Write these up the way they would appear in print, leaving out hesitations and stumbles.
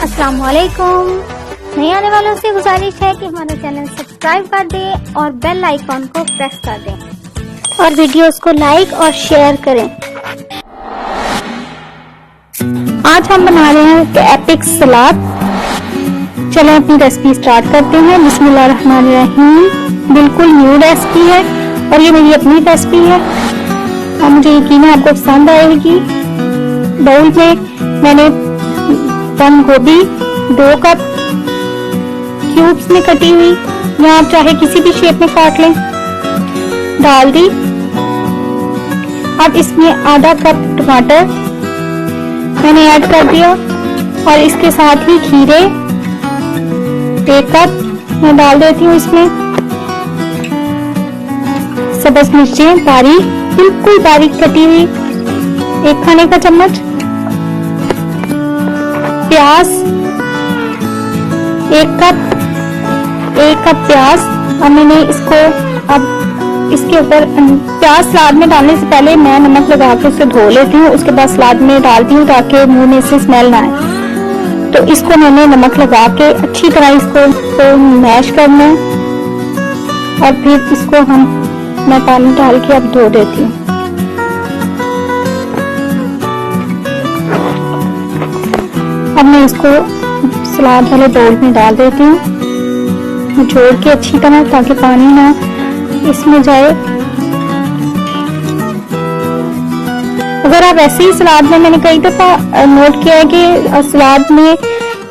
अस्सलाम वालेकुम। नए आने वालों से गुजारिश है कि हमारे चैनल सब्सक्राइब कर दें और बेल आइकॉन को प्रेस कर दें और वीडियोस को लाइक और शेयर करें। आज हम बना रहे हैं एपिक सलाद। चलें अपनी रेसिपी स्टार्ट करते हैं। बिस्मिल्लाहिर्रहमानिर्रहीम। बिल्कुल न्यू रेसिपी है और ये मेरी अपनी रेसिपी है और मुझे यकीन है आपको पसंद आएगी। बाउल में मैंने बंद गोभी 2 कप क्यूब्स में कटी हुई, या आप चाहे किसी भी शेप में काट लें, डाल दी। अब इसमें आधा कप टमाटर मैंने ऐड कर दिया और इसके साथ ही खीरे 1 कप मैं डाल देती हूँ। इसमें सब्ज मिर्चें बारीक, बिल्कुल बारीक कटी हुई 1 खाने का चम्मच, प्याज 1 कप प्याज। अब मैंने इसको इसके ऊपर प्याज सलाद में डालने से पहले मैं नमक लगा के उसे धो लेती हूँ, उसके बाद सलाद में डालती हूँ ताकि मुंह में से स्मेल ना आए। तो इसको मैंने नमक लगा के अच्छी तरह इसको मैश करना है और फिर इसको मैं पानी डाल के अब धो देती हूँ। अब मैं इसको सलाद वाले बाउल में डाल देती हूँ, जोड़ के अच्छी तरह, ताकि पानी ना इसमें जाए। अगर आप ऐसे ही सलाद में, मैंने कई दफा नोट किया है कि सलाद में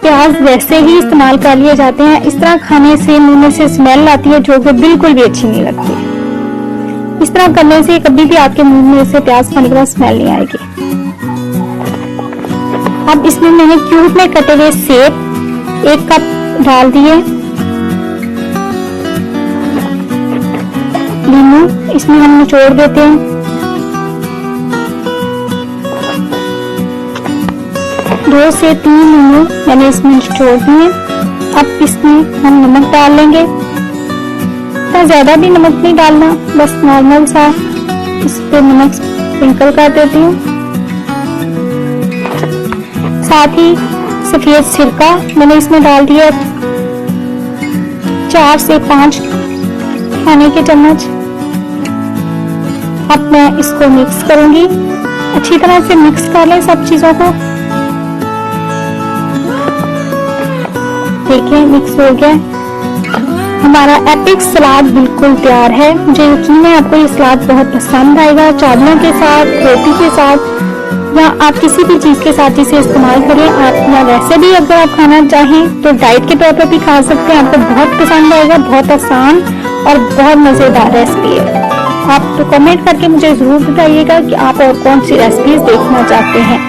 प्याज वैसे ही इस्तेमाल कर लिए जाते हैं, इस तरह खाने से मुंह में से स्मेल आती है जो कि बिल्कुल भी अच्छी नहीं लगती। इस तरह करने से कभी भी आपके मुंह में से प्याज खाने के बाद स्मेल नहीं आएगी। अब इसमें मैंने क्यूब में कटे हुए सेब 1 कप डाल दिए, नींबू इसमें हम निचोड़ देते हैं, 2 से 3 नींबू मैंने इसमें निचोड़ दिए। अब इसमें हम नमक डाल लेंगे, तो ज्यादा भी नमक नहीं डालना, बस नॉर्मल सा इस पे नमक स्प्रिंकल कर देती हूँ। साथ ही सफेद सिरका मैंने इसमें डाल दिया 4 से 5 खाने के चम्मच। अब मैं इसको मिक्स करूंगी, अच्छी तरह से मिक्स कर लें सब चीजों को। देखिए मिक्स हो गया, हमारा एपिक सलाद बिल्कुल तैयार है। मुझे यकीन है आपको ये सलाद बहुत पसंद आएगा, चावलों के साथ, रोटी के साथ, या आप किसी भी चीज के साथ इसे इस्तेमाल करें। आप या वैसे भी अगर आप खाना चाहें तो डाइट के तौर पर भी खा सकते हैं, आपको बहुत पसंद आएगा। बहुत आसान और बहुत मजेदार रेसिपी है। आप तो कमेंट करके मुझे जरूर बताइएगा कि आप और कौन सी रेसिपीज देखना चाहते हैं।